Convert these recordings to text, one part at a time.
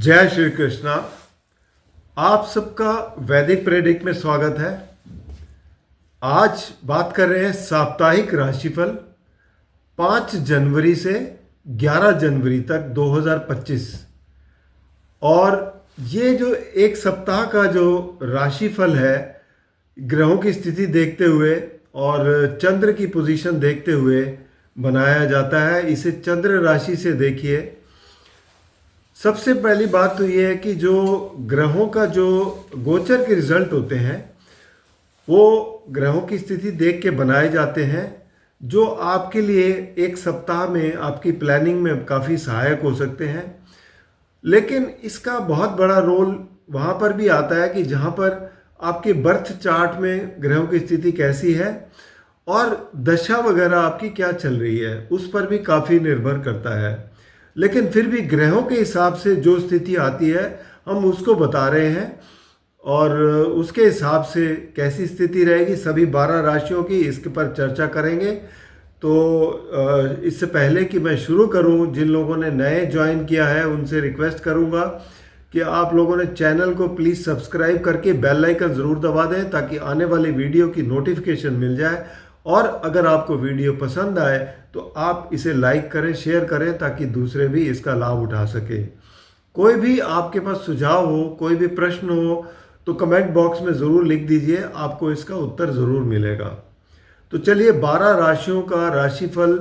जय श्री कृष्णा। आप सबका वैदिक प्रेडिक्ट में स्वागत है। आज बात कर रहे हैं साप्ताहिक राशिफल 5 जनवरी से 11 जनवरी तक 2025। और ये जो एक सप्ताह का जो राशिफल है, ग्रहों की स्थिति देखते हुए और चंद्र की पोजीशन देखते हुए बनाया जाता है। इसे चंद्र राशि से देखिए। सबसे पहली बात तो ये है कि जो ग्रहों का जो गोचर के रिजल्ट होते हैं वो ग्रहों की स्थिति देख के बनाए जाते हैं, जो आपके लिए एक सप्ताह में आपकी प्लानिंग में काफ़ी सहायक हो सकते हैं। लेकिन इसका बहुत बड़ा रोल वहाँ पर भी आता है कि जहाँ पर आपके बर्थ चार्ट में ग्रहों की स्थिति कैसी है और दशा वगैरह आपकी क्या चल रही है, उस पर भी काफ़ी निर्भर करता है। लेकिन फिर भी ग्रहों के हिसाब से जो स्थिति आती है हम उसको बता रहे हैं और उसके हिसाब से कैसी स्थिति रहेगी सभी 12 राशियों की, इसके पर चर्चा करेंगे। तो इससे पहले कि मैं शुरू करूं, जिन लोगों ने नए ज्वाइन किया है उनसे रिक्वेस्ट करूंगा कि आप लोगों ने चैनल को प्लीज़ सब्सक्राइब करके बेल आइकन ज़रूर दबा दें ताकि आने वाली वीडियो की नोटिफिकेशन मिल जाए। और अगर आपको वीडियो पसंद आए तो आप इसे लाइक करें, शेयर करें ताकि दूसरे भी इसका लाभ उठा सके। कोई भी आपके पास सुझाव हो, कोई भी प्रश्न हो तो कमेंट बॉक्स में ज़रूर लिख दीजिए, आपको इसका उत्तर ज़रूर मिलेगा। तो चलिए 12 राशियों का राशिफल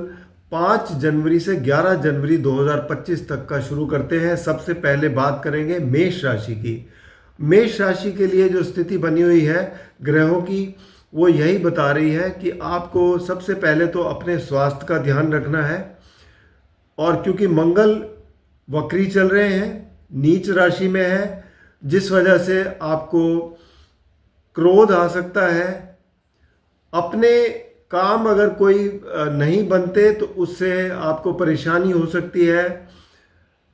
5 जनवरी से 11 जनवरी 2025 तक का शुरू करते हैं। सबसे पहले बात करेंगे मेष राशि की। मेष राशि के लिए जो स्थिति बनी हुई है ग्रहों की, वो यही बता रही है कि आपको सबसे पहले तो अपने स्वास्थ्य का ध्यान रखना है। और क्योंकि मंगल वक्री चल रहे हैं, नीच राशि में है, जिस वजह से आपको क्रोध आ सकता है। अपने काम अगर कोई नहीं बनते तो उससे आपको परेशानी हो सकती है।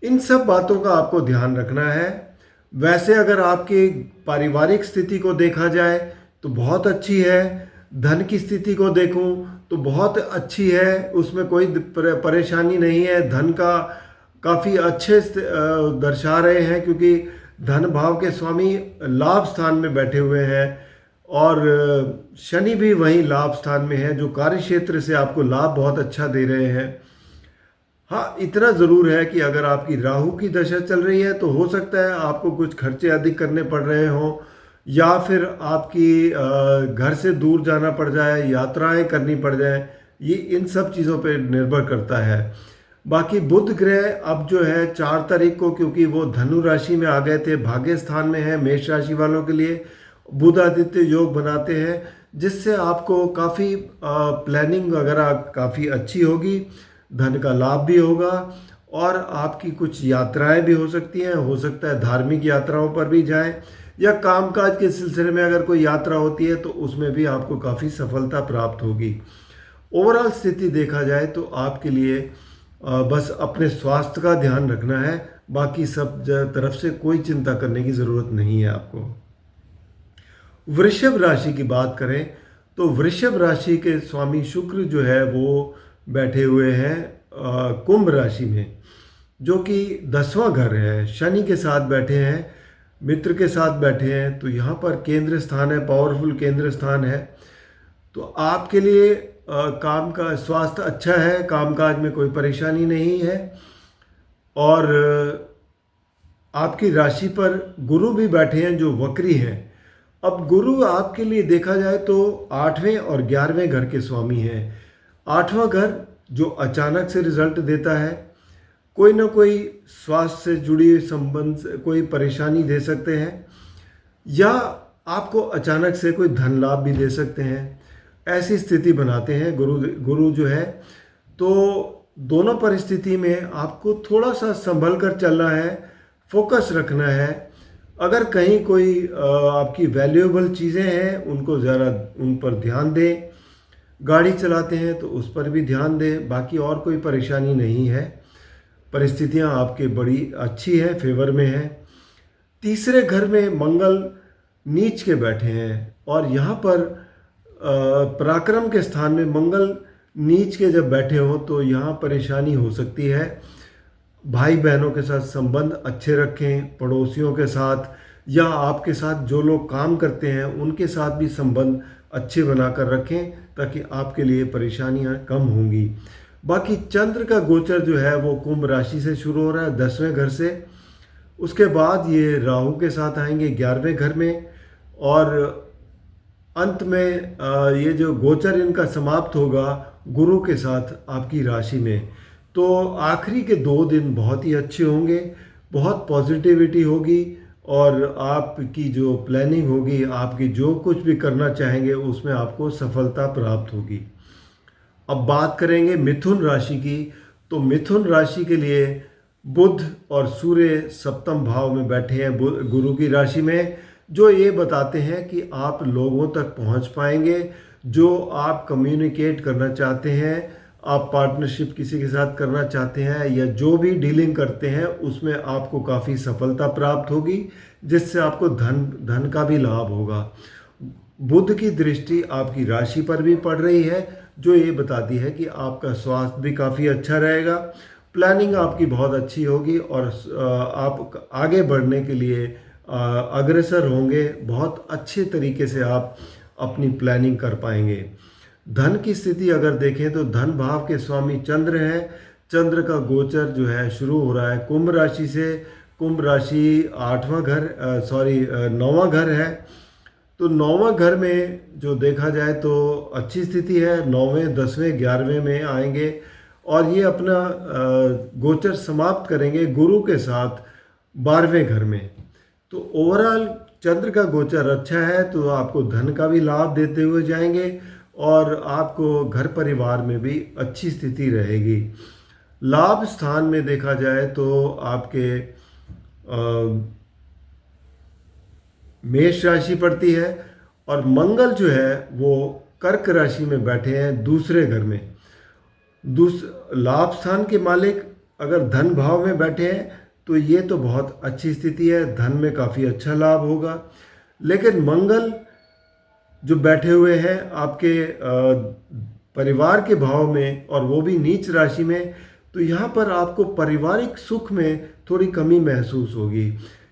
इन सब बातों का आपको ध्यान रखना है। वैसे अगर आपकी पारिवारिक स्थिति को देखा जाए तो बहुत अच्छी है। धन की स्थिति को देखूं तो बहुत अच्छी है, उसमें कोई परेशानी नहीं है। धन का काफ़ी अच्छे दर्शा रहे हैं क्योंकि धन भाव के स्वामी लाभ स्थान में बैठे हुए हैं और शनि भी वहीं लाभ स्थान में है, जो कार्य क्षेत्र से आपको लाभ बहुत अच्छा दे रहे हैं। हाँ, इतना ज़रूर है कि अगर आपकी राहु की दशा चल रही है तो हो सकता है आपको कुछ खर्चे अधिक करने पड़ रहे हों, या फिर आपकी घर से दूर जाना पड़ जाए, यात्राएं करनी पड़ जाए। ये इन सब चीज़ों पे निर्भर करता है। बाकी बुध ग्रह अब जो है 4 तारीख को, क्योंकि वो धनु राशि में आ गए थे, भाग्य स्थान में है मेष राशि वालों के लिए, बुध आदित्य योग बनाते हैं, जिससे आपको काफ़ी प्लानिंग वगैरह काफ़ी अच्छी होगी, धन का लाभ भी होगा और आपकी कुछ यात्राएं भी हो सकती हैं। हो सकता है धार्मिक यात्राओं पर भी जाएं या कामकाज के सिलसिले में अगर कोई यात्रा होती है तो उसमें भी आपको काफ़ी सफलता प्राप्त होगी। ओवरऑल स्थिति देखा जाए तो आपके लिए बस अपने स्वास्थ्य का ध्यान रखना है, बाकी सब तरफ से कोई चिंता करने की ज़रूरत नहीं है आपको। वृषभ राशि की बात करें तो वृषभ राशि के स्वामी शुक्र जो है वो बैठे हुए हैं कुंभ राशि में, जो कि 10वां घर है। शनि के साथ बैठे हैं, मित्र के साथ बैठे हैं, तो यहाँ पर केंद्र स्थान है, पावरफुल केंद्र स्थान है। तो आपके लिए काम का स्वास्थ्य अच्छा है, कामकाज में कोई परेशानी नहीं है। और आपकी राशि पर गुरु भी बैठे हैं जो वक्री हैं। अब गुरु आपके लिए देखा जाए तो 8वें और 11वें घर के स्वामी हैं। 8वां घर जो अचानक से रिजल्ट देता है, कोई ना कोई स्वास्थ्य से जुड़ी संबंध कोई परेशानी दे सकते हैं, या आपको अचानक से कोई धन लाभ भी दे सकते हैं। ऐसी स्थिति बनाते हैं गुरु जो है। तो दोनों परिस्थिति में आपको थोड़ा सा संभल कर चलना है, फोकस रखना है। अगर कहीं कोई आपकी वैल्यूएबल चीज़ें हैं उनको ज़रा उन पर ध्यान दें। गाड़ी चलाते हैं तो उस पर भी ध्यान दें। बाकी और कोई परेशानी नहीं है, परिस्थितियां आपके बड़ी अच्छी है, फेवर में है। तीसरे घर में मंगल नीच के बैठे हैं और यहाँ पर पराक्रम के स्थान में मंगल नीच के जब बैठे हो तो यहाँ परेशानी हो सकती है। भाई बहनों के साथ संबंध अच्छे रखें, पड़ोसियों के साथ या आपके साथ जो लोग काम करते हैं उनके साथ भी संबंध अच्छे बनाकर रखें, ताकि आपके लिए परेशानियां कम होंगी। बाकी चंद्र का गोचर जो है वो कुंभ राशि से शुरू हो रहा है, 10वें घर से। उसके बाद ये राहु के साथ आएंगे 11वें घर में, और अंत में ये जो गोचर इनका समाप्त होगा गुरु के साथ आपकी राशि में। तो आखिरी के 2 दिन बहुत ही अच्छे होंगे, बहुत पॉजिटिविटी होगी, और आपकी जो प्लानिंग होगी, आपकी जो कुछ भी करना चाहेंगे उसमें आपको सफलता प्राप्त होगी। अब बात करेंगे मिथुन राशि की। तो मिथुन राशि के लिए बुध और सूर्य सप्तम भाव में बैठे हैं गुरु की राशि में, जो ये बताते हैं कि आप लोगों तक पहुंच पाएंगे। जो आप कम्युनिकेट करना चाहते हैं, आप पार्टनरशिप किसी के साथ करना चाहते हैं, या जो भी डीलिंग करते हैं उसमें आपको काफ़ी सफलता प्राप्त होगी, जिससे आपको धन का भी लाभ होगा। बुध की दृष्टि आपकी राशि पर भी पड़ रही है, जो ये बताती है कि आपका स्वास्थ्य भी काफ़ी अच्छा रहेगा, प्लानिंग आपकी बहुत अच्छी होगी, और आप आगे बढ़ने के लिए अग्रसर होंगे। बहुत अच्छे तरीके से आप अपनी प्लानिंग कर पाएंगे। धन की स्थिति अगर देखें तो धन भाव के स्वामी चंद्र हैं। चंद्र का गोचर जो है शुरू हो रहा है कुंभ राशि से। कुंभ राशि 8वां घर, 9वां घर है। तो 9वां घर में जो देखा जाए तो अच्छी स्थिति है, 9वें 10वें 11वें में आएंगे, और ये अपना गोचर समाप्त करेंगे गुरु के साथ 12वें घर में। तो ओवरऑल चंद्र का गोचर अच्छा है, तो आपको धन का भी लाभ देते हुए जाएंगे, और आपको घर परिवार में भी अच्छी स्थिति रहेगी। लाभ स्थान में देखा जाए तो आपके मेष राशि पड़ती है, और मंगल जो है वो कर्क राशि में बैठे हैं दूसरे घर में। लाभ स्थान के मालिक अगर धन भाव में बैठे हैं तो ये तो बहुत अच्छी स्थिति है, धन में काफ़ी अच्छा लाभ होगा। लेकिन मंगल जो बैठे हुए हैं आपके परिवार के भाव में, और वो भी नीच राशि में, तो यहाँ पर आपको पारिवारिक सुख में थोड़ी कमी महसूस होगी।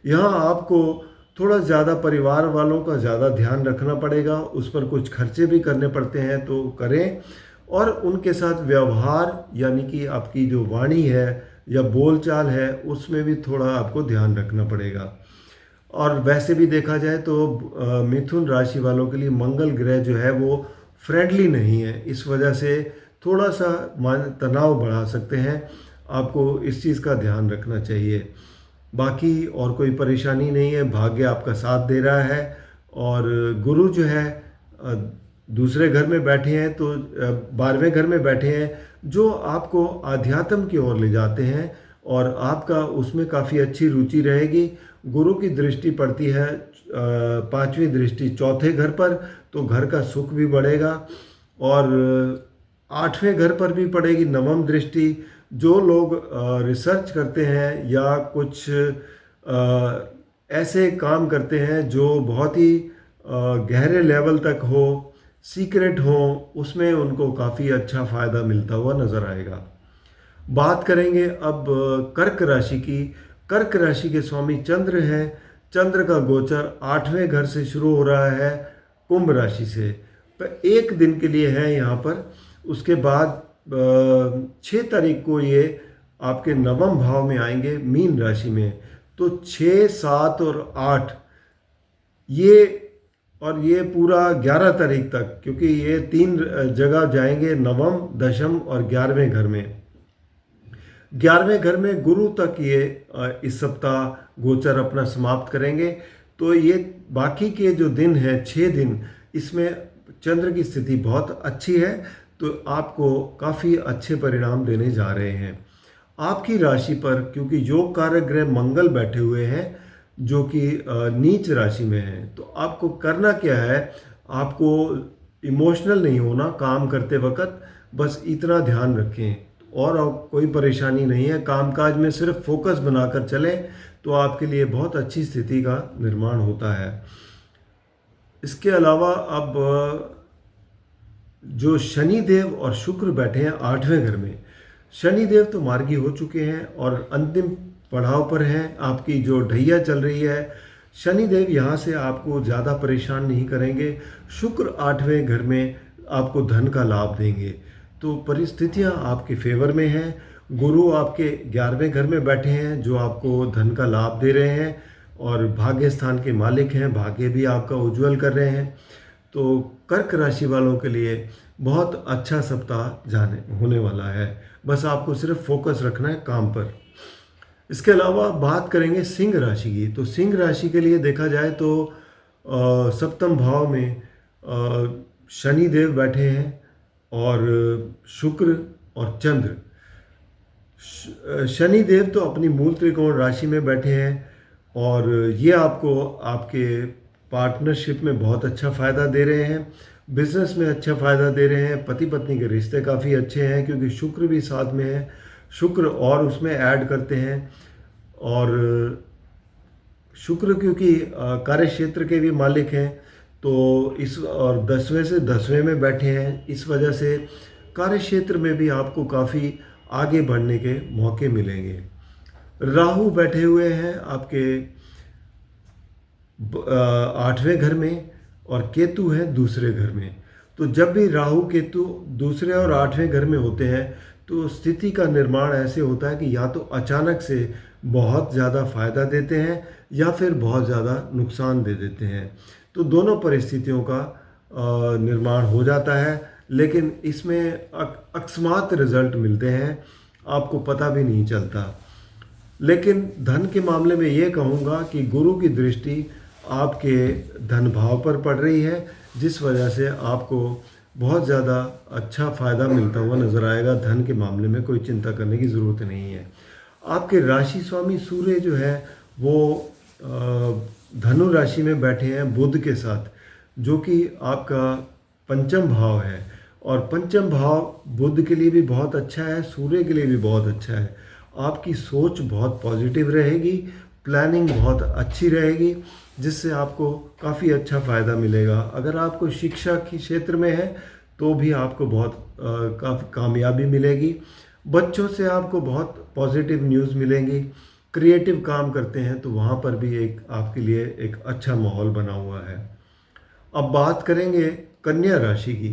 यहाँ आपको थोड़ा ज़्यादा परिवार वालों का ज़्यादा ध्यान रखना पड़ेगा, उस पर कुछ खर्चे भी करने पड़ते हैं तो करें, और उनके साथ व्यवहार यानी कि आपकी जो वाणी है या बोलचाल है उसमें भी थोड़ा आपको ध्यान रखना पड़ेगा। और वैसे भी देखा जाए तो मिथुन राशि वालों के लिए मंगल ग्रह जो है वो फ्रेंडली नहीं है, इस वजह से थोड़ा सा तनाव बढ़ा सकते हैं। आपको इस चीज़ का ध्यान रखना चाहिए। बाकी और कोई परेशानी नहीं है, भाग्य आपका साथ दे रहा है। और गुरु जो है दूसरे घर में बैठे हैं, तो 12वें घर में बैठे हैं, जो आपको आध्यात्म की ओर ले जाते हैं, और आपका उसमें काफ़ी अच्छी रुचि रहेगी। गुरु की दृष्टि पड़ती है 5वीं दृष्टि चौथे घर पर, तो घर का सुख भी बढ़ेगा। और 8वें घर पर भी पड़ेगी 9वीं दृष्टि। जो लोग रिसर्च करते हैं या कुछ ऐसे काम करते हैं जो बहुत ही गहरे लेवल तक हो, सीक्रेट हो, उसमें उनको काफ़ी अच्छा फ़ायदा मिलता हुआ नज़र आएगा। बात करेंगे अब कर्क राशि की। कर्क राशि के स्वामी चंद्र हैं। चंद्र का गोचर 8वें घर से शुरू हो रहा है कुंभ राशि से, पर 1 दिन के लिए है यहाँ पर। उसके बाद 6 तारीख को ये आपके 9वें भाव में आएंगे मीन राशि में। तो 6, 7 और 8 ये पूरा 11 तारीख तक, क्योंकि ये 3 जगह जाएंगे, 9वें, 10वें और 11वें घर में। 11वें घर में गुरु तक ये इस सप्ताह गोचर अपना समाप्त करेंगे। तो ये बाकी के जो दिन हैं 6 दिन, इसमें चंद्र की स्थिति बहुत अच्छी है, तो आपको काफ़ी अच्छे परिणाम देने जा रहे हैं। आपकी राशि पर क्योंकि योग कारक ग्रह मंगल बैठे हुए हैं, जो कि नीच राशि में है, तो आपको करना क्या है, आपको इमोशनल नहीं होना काम करते वक्त, बस इतना ध्यान रखें, और कोई परेशानी नहीं है। कामकाज में सिर्फ फोकस बनाकर चलें तो आपके लिए बहुत अच्छी स्थिति का निर्माण होता है। इसके अलावा अब जो शनि देव और शुक्र बैठे हैं 8वें घर में, शनिदेव तो मार्गी हो चुके हैं और अंतिम पड़ाव पर हैं, आपकी जो ढैया चल रही है। शनिदेव यहाँ से आपको ज़्यादा परेशान नहीं करेंगे। शुक्र 8वें घर में आपको धन का लाभ देंगे, तो परिस्थितियाँ आपके फेवर में हैं। गुरु आपके 11वें घर में बैठे हैं जो आपको धन का लाभ दे रहे हैं और भाग्य स्थान के मालिक हैं, भाग्य भी आपका उज्जवल कर रहे हैं। तो कर्क राशि वालों के लिए बहुत अच्छा सप्ताह जाने होने वाला है, बस आपको सिर्फ फोकस रखना है काम पर। इसके अलावा बात करेंगे सिंह राशि की। तो सिंह राशि के लिए देखा जाए तो सप्तम भाव में शनि देव बैठे हैं और शुक्र और चंद्र। शनि देव तो अपनी मूल त्रिकोण राशि में बैठे हैं और ये आपको आपके पार्टनरशिप में बहुत अच्छा फ़ायदा दे रहे हैं, बिजनेस में अच्छा फ़ायदा दे रहे हैं। पति पत्नी के रिश्ते काफ़ी अच्छे हैं क्योंकि शुक्र भी साथ में है, शुक्र और उसमें ऐड करते हैं। और शुक्र क्योंकि कार्य क्षेत्र के भी मालिक हैं तो इस और 10वें से 10वें में बैठे हैं, इस वजह से कार्य क्षेत्र में भी आपको काफ़ी आगे बढ़ने के मौके मिलेंगे। राहु बैठे हुए हैं आपके 8वें घर में और केतु है दूसरे घर में। तो जब भी राहु केतु दूसरे और 8वें घर में होते हैं तो स्थिति का निर्माण ऐसे होता है कि या तो अचानक से बहुत ज़्यादा फायदा देते हैं या फिर बहुत ज़्यादा नुकसान दे देते हैं। तो दोनों परिस्थितियों का निर्माण हो जाता है, लेकिन इसमें अकस्मात रिजल्ट मिलते हैं, आपको पता भी नहीं चलता। लेकिन धन के मामले में ये कहूँगा कि गुरु की दृष्टि आपके धन भाव पर पड़ रही है, जिस वजह से आपको बहुत ज़्यादा अच्छा फ़ायदा मिलता हुआ नज़र आएगा। धन के मामले में कोई चिंता करने की ज़रूरत नहीं है। आपके राशि स्वामी सूर्य जो है वो धनु राशि में बैठे हैं बुध के साथ, जो कि आपका पंचम भाव है। और पंचम भाव बुध के लिए भी बहुत अच्छा है, सूर्य के लिए भी बहुत अच्छा है। आपकी सोच बहुत पॉजिटिव रहेगी, प्लानिंग बहुत अच्छी रहेगी, जिससे आपको काफ़ी अच्छा फ़ायदा मिलेगा। अगर आपको शिक्षा के क्षेत्र में है तो भी आपको बहुत काफ़ी कामयाबी मिलेगी। बच्चों से आपको बहुत पॉजिटिव न्यूज़ मिलेंगी। क्रिएटिव काम करते हैं तो वहाँ पर भी एक आपके लिए एक अच्छा माहौल बना हुआ है। अब बात करेंगे कन्या राशि की।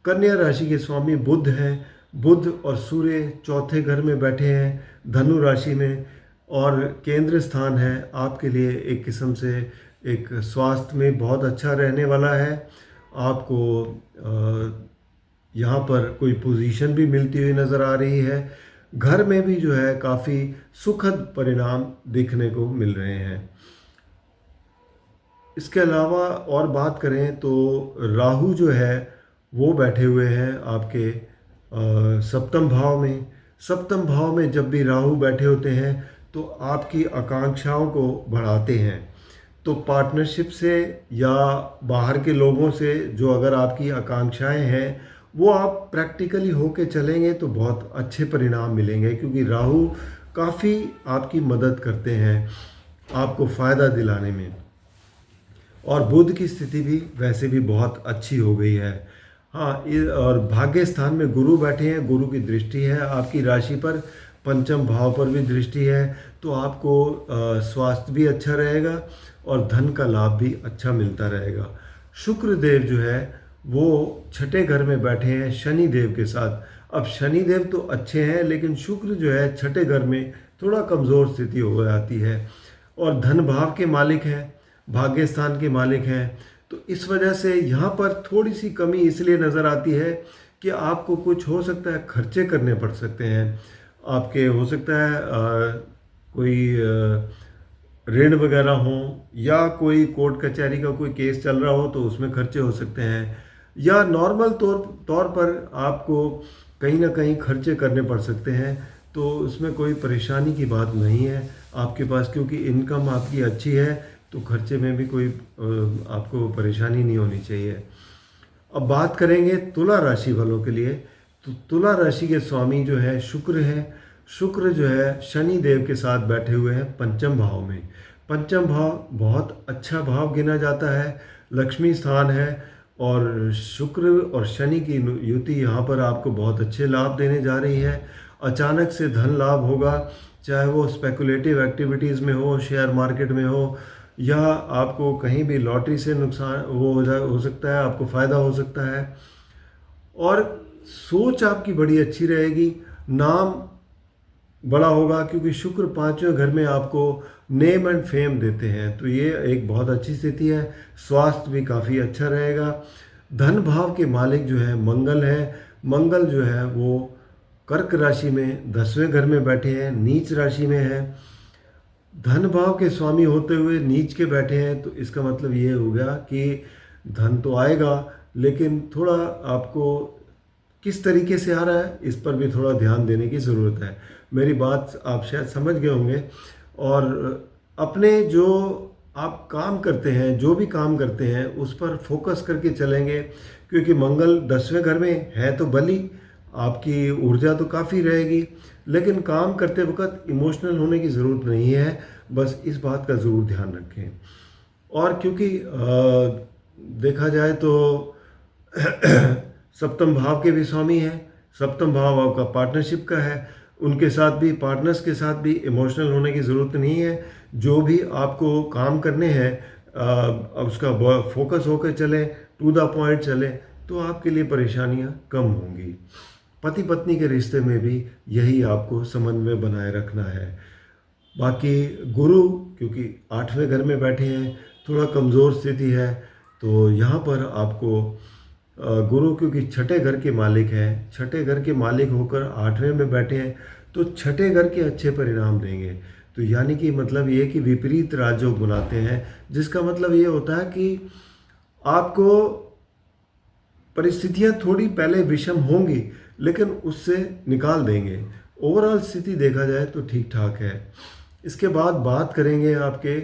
कन्या राशि के स्वामी बुध हैं। बुध और सूर्य चौथे घर में बैठे हैं धनु राशि में, और केंद्र स्थान है आपके लिए एक किस्म से एक स्वास्थ्य में बहुत अच्छा रहने वाला है। आपको यहाँ पर कोई पोजीशन भी मिलती हुई नज़र आ रही है। घर में भी जो है काफ़ी सुखद परिणाम देखने को मिल रहे हैं। इसके अलावा और बात करें तो राहु जो है वो बैठे हुए हैं आपके सप्तम भाव में। सप्तम भाव में जब भी राहु बैठे होते हैं तो आपकी आकांक्षाओं को बढ़ाते हैं। तो पार्टनरशिप से या बाहर के लोगों से जो अगर आपकी आकांक्षाएं हैं वो आप प्रैक्टिकली होके चलेंगे तो बहुत अच्छे परिणाम मिलेंगे, क्योंकि राहु काफ़ी आपकी मदद करते हैं आपको फ़ायदा दिलाने में। और बुध की स्थिति भी वैसे भी बहुत अच्छी हो गई है। हाँ, और भाग्य स्थान में गुरु बैठे हैं, गुरु की दृष्टि है आपकी राशि पर, पंचम भाव पर भी दृष्टि है, तो आपको स्वास्थ्य भी अच्छा रहेगा और धन का लाभ भी अच्छा मिलता रहेगा। शुक्र देव जो है वो छठे घर में बैठे हैं शनि देव के साथ। अब शनि देव तो अच्छे हैं, लेकिन शुक्र जो है छठे घर में थोड़ा कमज़ोर स्थिति हो जाती है, और धन भाव के मालिक हैं, भाग्य स्थान के मालिक हैं। तो इस वजह से यहाँ पर थोड़ी सी कमी इसलिए नज़र आती है कि आपको कुछ हो सकता है खर्चे करने पड़ सकते हैं। आपके हो सकता है कोई ऋण वगैरह हो, या कोई कोर्ट कचहरी का कोई केस चल रहा हो तो उसमें खर्चे हो सकते हैं, या नॉर्मल तौर पर आपको कहीं ना कहीं खर्चे करने पड़ सकते हैं। तो उसमें कोई परेशानी की बात नहीं है आपके पास, क्योंकि इनकम आपकी अच्छी है, तो खर्चे में भी कोई आपको परेशानी नहीं होनी चाहिए। अब बात करेंगे तुला राशि वालों के लिए। तो तुला राशि के स्वामी जो है शुक्र हैं। शुक्र जो है शनि देव के साथ बैठे हुए हैं पंचम भाव में। पंचम भाव बहुत अच्छा भाव गिना जाता है, लक्ष्मी स्थान है, और शुक्र और शनि की युति यहाँ पर आपको बहुत अच्छे लाभ देने जा रही है। अचानक से धन लाभ होगा, चाहे वो स्पेकुलेटिव एक्टिविटीज़ में हो, शेयर मार्केट में हो, या आपको कहीं भी लॉटरी से नुकसान वो हो सकता है, आपको फ़ायदा हो सकता है। और सोच आपकी बड़ी अच्छी रहेगी, नाम बड़ा होगा, क्योंकि शुक्र पांचवें घर में आपको नेम एंड फेम देते हैं, तो ये एक बहुत अच्छी स्थिति है। स्वास्थ्य भी काफ़ी अच्छा रहेगा। धन भाव के मालिक जो है मंगल है। मंगल जो है वो कर्क राशि में 10वें घर में बैठे हैं, नीच राशि में है। धन भाव के स्वामी होते हुए नीच के बैठे हैं, तो इसका मतलब ये हो गया कि धन तो आएगा, लेकिन थोड़ा आपको किस तरीके से आ रहा है इस पर भी थोड़ा ध्यान देने की ज़रूरत है। मेरी बात आप शायद समझ गए होंगे। और अपने जो आप काम करते हैं, जो भी काम करते हैं, उस पर फोकस करके चलेंगे, क्योंकि मंगल 10वें घर में है तो बली, आपकी ऊर्जा तो काफ़ी रहेगी, लेकिन काम करते वक्त इमोशनल होने की ज़रूरत नहीं है। बस इस बात का ज़रूर ध्यान रखें। और क्योंकि देखा जाए तो सप्तम भाव के भी स्वामी हैं, सप्तम भाव आपका पार्टनरशिप का है, उनके साथ भी, पार्टनर्स के साथ भी इमोशनल होने की ज़रूरत नहीं है। जो भी आपको काम करने हैं अब उसका फोकस होकर चलें, टू द पॉइंट चलें, तो आपके लिए परेशानियां कम होंगी। पति पत्नी के रिश्ते में भी यही आपको समन्वय बनाए रखना है। बाकी गुरु क्योंकि 8वें घर में बैठे हैं, थोड़ा कमज़ोर स्थिति है, तो यहाँ पर आपको गुरु क्योंकि छठे घर के मालिक हैं, छठे घर के मालिक होकर 8वें में बैठे हैं, तो छठे घर के अच्छे परिणाम देंगे। तो यानी कि मतलब ये कि विपरीत राजयोग बनाते हैं, जिसका मतलब ये होता है कि आपको परिस्थितियां थोड़ी पहले विषम होंगी, लेकिन उससे निकाल देंगे। ओवरऑल स्थिति देखा जाए तो ठीक ठाक है। इसके बाद बात करेंगे आपके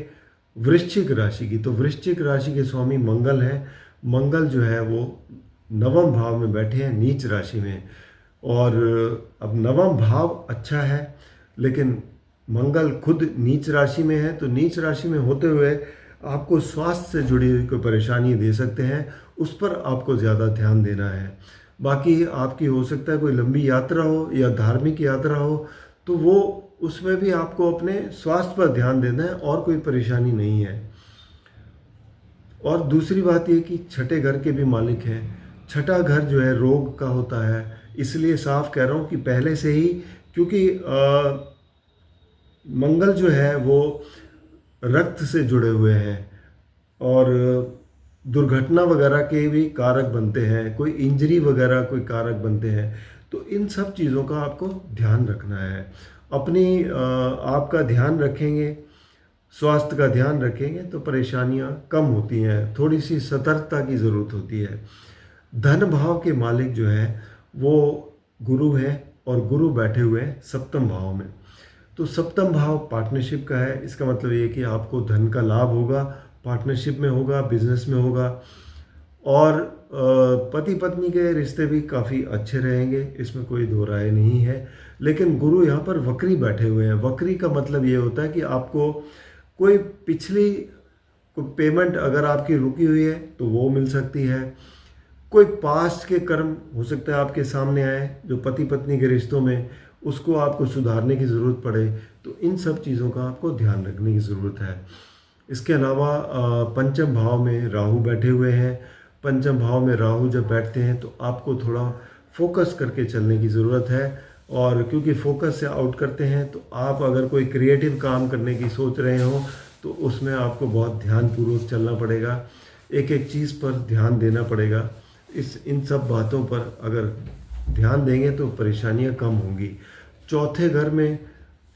वृश्चिक राशि की। तो वृश्चिक राशि के स्वामी मंगल हैं। मंगल जो है वो 9वें भाव में बैठे हैं, नीच राशि में। और अब 9वां भाव अच्छा है, लेकिन मंगल खुद नीच राशि में है, तो नीच राशि में होते हुए आपको स्वास्थ्य से जुड़ी हुई कोई परेशानी दे सकते हैं, उस पर आपको ज़्यादा ध्यान देना है। बाकी आपकी हो सकता है कोई लंबी यात्रा हो या धार्मिक यात्रा हो, तो वो उसमें भी आपको अपने स्वास्थ्य पर ध्यान देना है, और कोई परेशानी नहीं है। और दूसरी बात ये कि छठे घर के भी मालिक हैं। छठा घर जो है रोग का होता है, इसलिए साफ कह रहा हूँ कि पहले से ही, क्योंकि मंगल जो है वो रक्त से जुड़े हुए हैं और दुर्घटना वगैरह के भी कारक बनते हैं, कोई इंजरी वगैरह कोई कारक बनते हैं। तो इन सब चीज़ों का आपको ध्यान रखना है। अपनी आपका ध्यान रखेंगे, स्वास्थ्य का ध्यान रखेंगे, तो परेशानियां कम होती हैं। थोड़ी सी सतर्कता की ज़रूरत होती है। धन भाव के मालिक जो है वो गुरु हैं, और गुरु बैठे हुए हैं सप्तम भाव में। तो सप्तम भाव पार्टनरशिप का है। इसका मतलब ये कि आपको धन का लाभ होगा, पार्टनरशिप में होगा, बिजनेस में होगा। और पति पत्नी के रिश्ते भी काफ़ी अच्छे रहेंगे, इसमें कोई दो राय नहीं है। लेकिन गुरु यहाँ पर वक्री बैठे हुए हैं। वक्री का मतलब ये होता है कि आपको कोई पिछली कोई पेमेंट अगर आपकी रुकी हुई है तो वो मिल सकती है। कोई पास्ट के कर्म हो सकता है आपके सामने आए जो पति पत्नी के रिश्तों में, उसको आपको सुधारने की ज़रूरत पड़े। तो इन सब चीज़ों का आपको ध्यान रखने की ज़रूरत है। इसके अलावा पंचम भाव में राहु बैठे हुए हैं। पंचम भाव में राहु जब बैठते हैं तो आपको थोड़ा फोकस करके चलने की ज़रूरत है। और क्योंकि फोकस से आउट करते हैं, तो आप अगर कोई क्रिएटिव काम करने की सोच रहे हो तो उसमें आपको बहुत ध्यानपूर्वक चलना पड़ेगा, एक एक चीज़ पर ध्यान देना पड़ेगा। इन सब बातों पर अगर ध्यान देंगे तो परेशानियां कम होंगी। चौथे घर में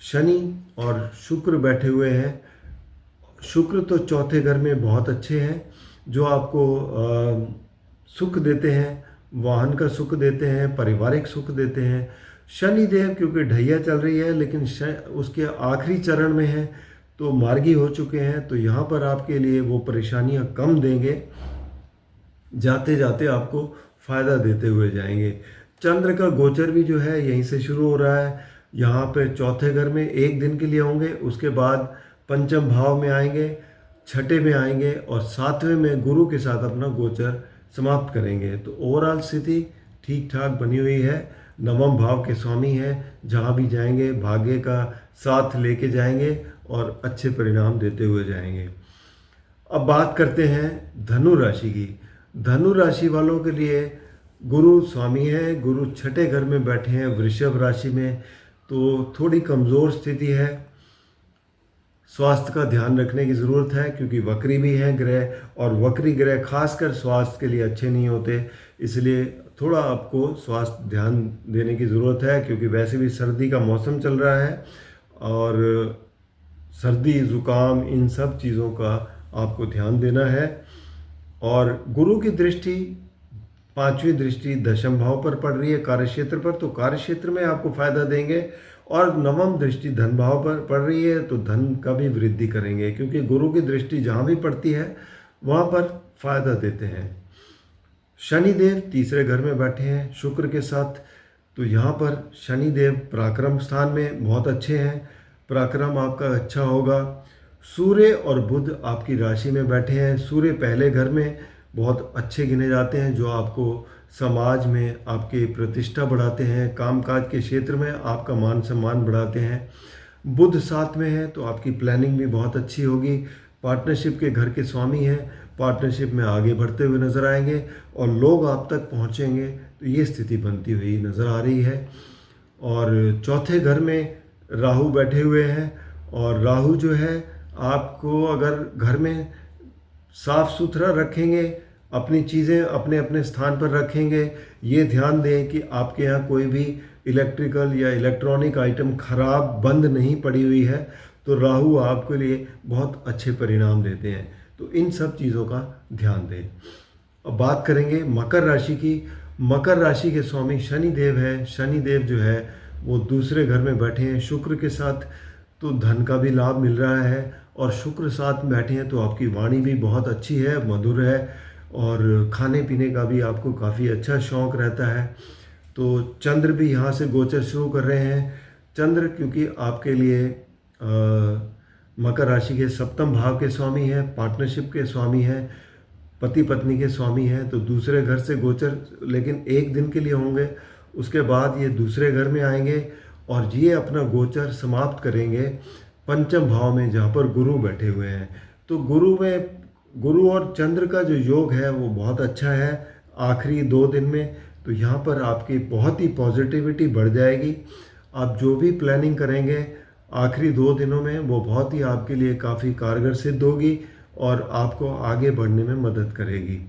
शनि और शुक्र बैठे हुए हैं। शुक्र तो चौथे घर में बहुत अच्छे हैं, जो आपको सुख देते हैं, वाहन का सुख देते हैं, पारिवारिक सुख देते हैं। शनि देव क्योंकि ढैया चल रही है, लेकिन उसके आखिरी चरण में है, तो मार्गी हो चुके हैं, तो यहाँ पर आपके लिए वो परेशानियाँ कम देंगे, जाते जाते आपको फ़ायदा देते हुए जाएंगे। चंद्र का गोचर भी जो है यहीं से शुरू हो रहा है। यहाँ पे चौथे घर में एक दिन के लिए होंगे, उसके बाद पंचम भाव में आएंगे, छठे में आएंगे, और 7वें में गुरु के साथ अपना गोचर समाप्त करेंगे। तो ओवरऑल स्थिति ठीक ठाक बनी हुई है। नवम भाव के स्वामी हैं, जहाँ भी जाएंगे भाग्य का साथ लेके जाएंगे और अच्छे परिणाम देते हुए जाएंगे। अब बात करते हैं धनु राशि की। धनु राशि वालों के लिए गुरु स्वामी है, गुरु छठे घर में बैठे हैं वृषभ राशि में, तो थोड़ी कमज़ोर स्थिति है। स्वास्थ्य का ध्यान रखने की ज़रूरत है क्योंकि वक्री भी हैं ग्रह, और वक्री ग्रह खासकर स्वास्थ्य के लिए अच्छे नहीं होते, इसलिए थोड़ा आपको स्वास्थ्य ध्यान देने की ज़रूरत है क्योंकि वैसे भी सर्दी का मौसम चल रहा है और सर्दी ज़ुकाम इन सब चीज़ों का आपको ध्यान देना है। और गुरु की दृष्टि, पांचवी दृष्टि दशम भाव पर पड़ रही है कार्यक्षेत्र पर, तो कार्यक्षेत्र में आपको फायदा देंगे। और नवम दृष्टि धन भाव पर पड़ रही है तो धन का भी वृद्धि करेंगे क्योंकि गुरु की दृष्टि जहाँ भी पड़ती है वहाँ पर फायदा देते हैं। शनिदेव तीसरे घर में बैठे हैं शुक्र के साथ, तो यहाँ पर शनिदेव पराक्रम स्थान में बहुत अच्छे हैं, पराक्रम आपका अच्छा होगा। सूर्य और बुध आपकी राशि में बैठे हैं। सूर्य पहले घर में बहुत अच्छे गिने जाते हैं, जो आपको समाज में आपके प्रतिष्ठा बढ़ाते हैं, कामकाज के क्षेत्र में आपका मान सम्मान बढ़ाते हैं। बुध साथ में है तो आपकी प्लानिंग भी बहुत अच्छी होगी। पार्टनरशिप के घर के स्वामी हैं, पार्टनरशिप में आगे बढ़ते हुए नज़र आएंगे और लोग आप तक पहुंचेंगे, तो ये स्थिति बनती हुई नज़र आ रही है। और चौथे घर में राहु बैठे हुए हैं, और राहु जो है आपको अगर घर में साफ़ सुथरा रखेंगे, अपनी चीज़ें अपने अपने स्थान पर रखेंगे, ये ध्यान दें कि आपके यहाँ कोई भी इलेक्ट्रिकल या इलेक्ट्रॉनिक आइटम खराब बंद नहीं पड़ी हुई है, तो राहु आपके लिए बहुत अच्छे परिणाम देते हैं, तो इन सब चीज़ों का ध्यान दें। अब बात करेंगे मकर राशि की। मकर राशि के स्वामी शनिदेव है। शनिदेव जो है वो दूसरे घर में बैठे हैं शुक्र के साथ, तो धन का भी लाभ मिल रहा है, और शुक्र साथ में बैठे हैं तो आपकी वाणी भी बहुत अच्छी है, मधुर है, और खाने पीने का भी आपको काफ़ी अच्छा शौक़ रहता है। तो चंद्र भी यहाँ से गोचर शुरू कर रहे हैं। चंद्र क्योंकि आपके लिए मकर राशि के सप्तम भाव के स्वामी हैं, पार्टनरशिप के स्वामी हैं, पति पत्नी के स्वामी हैं, तो दूसरे घर से गोचर लेकिन एक दिन के लिए होंगे, उसके बाद ये दूसरे घर में आएंगे और ये अपना गोचर समाप्त करेंगे पंचम भाव में, जहाँ पर गुरु बैठे हुए हैं। तो गुरु और चंद्र का जो योग है वो बहुत अच्छा है आखिरी 2 दिन में, तो यहाँ पर आपकी बहुत ही पॉजिटिविटी बढ़ जाएगी। आप जो भी प्लानिंग करेंगे आखिरी 2 दिनों में वो बहुत ही आपके लिए काफ़ी कारगर सिद्ध होगी और आपको आगे बढ़ने में मदद करेगी।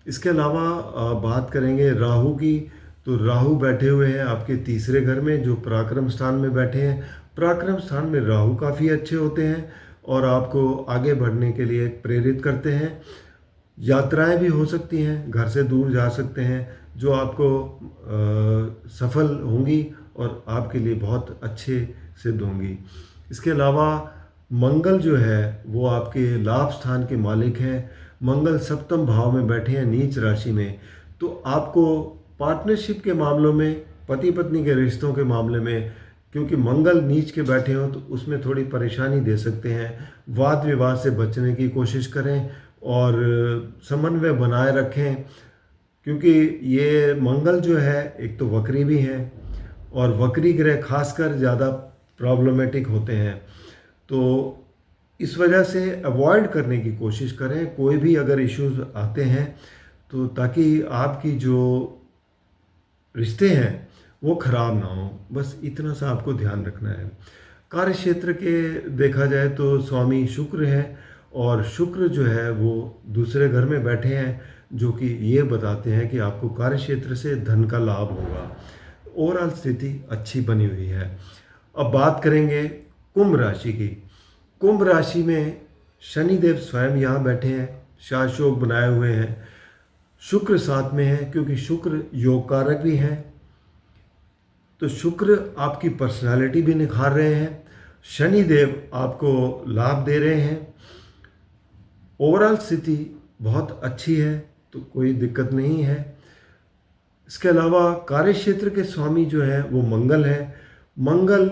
इसके अलावा बात करेंगे राहु की, तो राहु बैठे हुए हैं आपके तीसरे घर में, जो पराक्रम स्थान में बैठे हैं। पराक्रम स्थान में राहु काफ़ी अच्छे होते हैं और आपको आगे बढ़ने के लिए प्रेरित करते हैं। यात्राएं भी हो सकती हैं, घर से दूर जा सकते हैं, जो आपको सफल होंगी और आपके लिए बहुत अच्छे सिद्ध होंगी। इसके अलावा मंगल जो है वो आपके लाभ स्थान के मालिक हैं। मंगल सप्तम भाव में बैठे हैं नीच राशि में, तो आपको पार्टनरशिप के मामलों में, पति पत्नी के रिश्तों के मामले में, क्योंकि मंगल नीच के बैठे हो तो उसमें थोड़ी परेशानी दे सकते हैं। वाद विवाद से बचने की कोशिश करें और समन्वय बनाए रखें, क्योंकि ये मंगल जो है एक तो वक्री भी हैं और वक्री ग्रह खासकर ज़्यादा प्रॉब्लमेटिक होते हैं, तो इस वजह से अवॉइड करने की कोशिश करें कोई भी अगर इश्यूज आते हैं, तो ताकि आपकी जो रिश्ते हैं वो ख़राब ना हो, बस इतना सा आपको ध्यान रखना है। कार्य क्षेत्र के देखा जाए तो स्वामी शुक्र है, और शुक्र जो है वो दूसरे घर में बैठे हैं, जो कि ये बताते हैं कि आपको कार्य क्षेत्र से धन का लाभ होगा। ओवरऑल स्थिति अच्छी बनी हुई है। अब बात करेंगे कुंभ राशि की। कुंभ राशि में शनिदेव स्वयं यहाँ बैठे हैं, शाशोक बनाए हुए हैं, शुक्र साथ में है क्योंकि शुक्र योग कारक भी हैं, तो शुक्र आपकी पर्सनालिटी भी निखार रहे हैं, शनिदेव आपको लाभ दे रहे हैं। ओवरऑल स्थिति बहुत अच्छी है, तो कोई दिक्कत नहीं है। इसके अलावा कार्य क्षेत्र के स्वामी जो है वो मंगल है। मंगल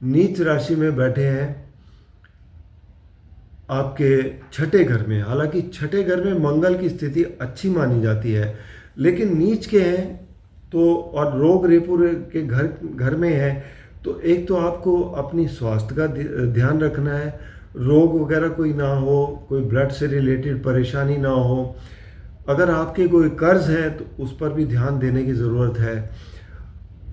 नीच राशि में बैठे हैं आपके छठे घर में। हालांकि छठे घर में मंगल की स्थिति अच्छी मानी जाती है, लेकिन नीच के हैं तो और रोग रेपू के घर में है, तो एक तो आपको अपनी स्वास्थ्य का ध्यान रखना है, रोग वगैरह कोई ना हो, कोई ब्लड से रिलेटेड परेशानी ना हो। अगर आपके कोई कर्ज है तो उस पर भी ध्यान देने की ज़रूरत है।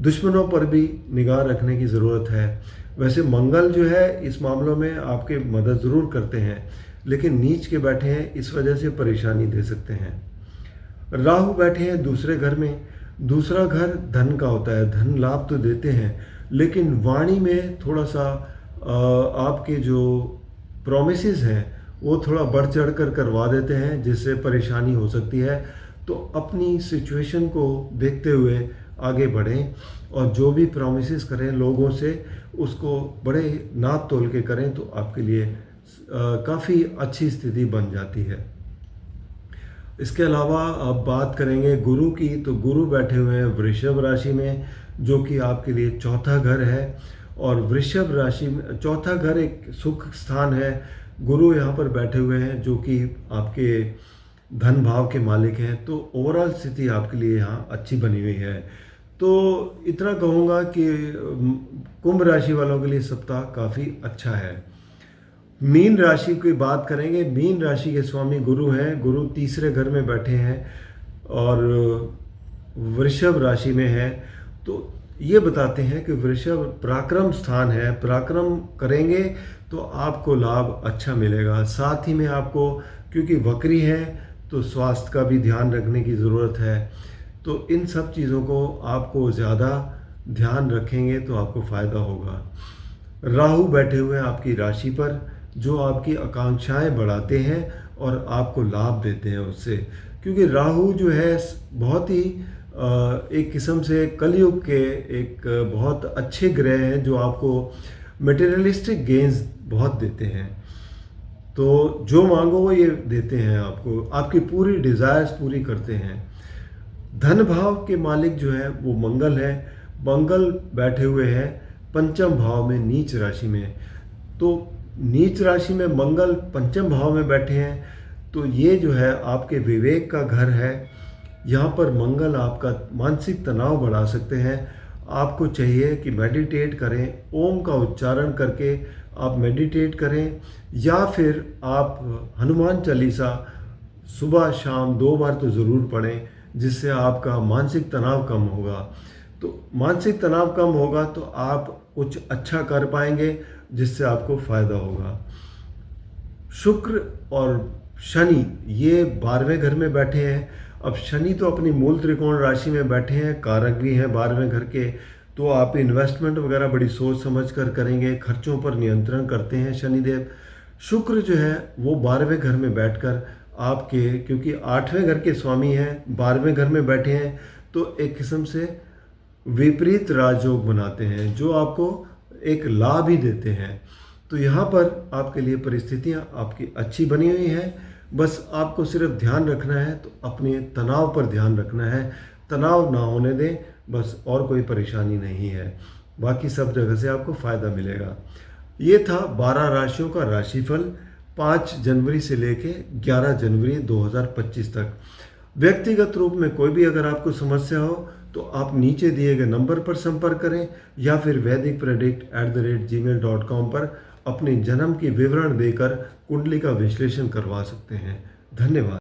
दुश्मनों पर भी निगाह रखने की ज़रूरत है। वैसे मंगल जो है इस मामलों में आपके मदद ज़रूर करते हैं, लेकिन नीच के बैठे हैं, इस वजह से परेशानी दे सकते हैं। राहु बैठे हैं दूसरे घर में। दूसरा घर धन का होता है, धन लाभ तो देते हैं, लेकिन वाणी में थोड़ा सा आपके जो प्रोमिसेस हैं वो थोड़ा बढ़ चढ़ कर करवा देते हैं, जिससे परेशानी हो सकती है। तो अपनी सिचुएशन को देखते हुए आगे बढ़ें और जो भी प्रोमिसेस करें लोगों से, उसको बड़े नाप तोल के करें, तो आपके लिए काफ़ी अच्छी स्थिति बन जाती है। इसके अलावा अब बात करेंगे गुरु की, तो गुरु बैठे हुए हैं वृषभ राशि में, जो कि आपके लिए चौथा घर है। और वृषभ राशि में चौथा घर एक सुख स्थान है। गुरु यहाँ पर बैठे हुए हैं जो कि आपके धन भाव के मालिक हैं, तो ओवरऑल स्थिति आपके लिए यहाँ अच्छी बनी हुई है। तो इतना कहूँगा कि कुंभ राशि वालों के लिए सप्ताह काफ़ी अच्छा है। मीन राशि की बात करेंगे। मीन राशि के स्वामी गुरु हैं, गुरु तीसरे घर में बैठे हैं और वृषभ राशि में है। तो ये बताते हैं कि वृषभ पराक्रम स्थान है, पराक्रम करेंगे तो आपको लाभ अच्छा मिलेगा। साथ ही में आपको, क्योंकि वक्री है तो स्वास्थ्य का भी ध्यान रखने की ज़रूरत है। तो इन सब चीज़ों को आपको ज़्यादा ध्यान रखेंगे तो आपको फ़ायदा होगा। राहु बैठे हुए हैं आपकी राशि पर, जो आपकी आकांक्षाएं बढ़ाते हैं और आपको लाभ देते हैं उससे, क्योंकि राहु जो है बहुत ही एक किस्म से कलयुग के एक बहुत अच्छे ग्रह हैं, जो आपको मटेरियलिस्टिक गेन्स बहुत देते हैं। तो जो मांगो वो ये देते हैं आपको, आपकी पूरी डिज़ायर्स पूरी करते हैं। धन भाव के मालिक जो है वो मंगल है। मंगल बैठे हुए हैं पंचम भाव में, नीच राशि में। तो नीच राशि में मंगल पंचम भाव में बैठे हैं, तो ये जो है आपके विवेक का घर है। यहाँ पर मंगल आपका मानसिक तनाव बढ़ा सकते हैं। आपको चाहिए कि मेडिटेट करें, ओम का उच्चारण करके आप मेडिटेट करें, या फिर आप हनुमान चालीसा सुबह शाम 2 बार तो ज़रूर पढ़ें, जिससे आपका मानसिक तनाव कम होगा। तो मानसिक तनाव कम होगा तो आप कुछ अच्छा कर पाएंगे, जिससे आपको फ़ायदा होगा। शुक्र और शनि ये 12वें घर में बैठे हैं। अब शनि तो अपनी मूल त्रिकोण राशि में बैठे हैं, कारक भी हैं 12वें घर के, तो आप इन्वेस्टमेंट वगैरह बड़ी सोच समझ कर करेंगे, खर्चों पर नियंत्रण करते हैं शनिदेव। शुक्र जो है वो 12वें घर में बैठकर आपके, क्योंकि 8वें घर के स्वामी हैं, 12वें घर में बैठे हैं, तो एक किस्म से विपरीत राजयोग बनाते हैं, जो आपको एक लाभ ही देते हैं। तो यहाँ पर आपके लिए परिस्थितियाँ आपकी अच्छी बनी हुई हैं। बस आपको सिर्फ ध्यान रखना है, तो अपने तनाव पर ध्यान रखना है, तनाव ना होने दें बस, और कोई परेशानी नहीं है। बाकी सब जगह से आपको फ़ायदा मिलेगा। ये था 12 राशियों का राशिफल 5 जनवरी से लेके 11 जनवरी 2025 तक। व्यक्तिगत रूप में कोई भी अगर आपको समस्या हो तो आप नीचे दिए गए नंबर पर संपर्क करें, या फिर vedicpredict@gmail.com पर अपने जन्म की विवरण देकर कुंडली का विश्लेषण करवा सकते हैं। धन्यवाद।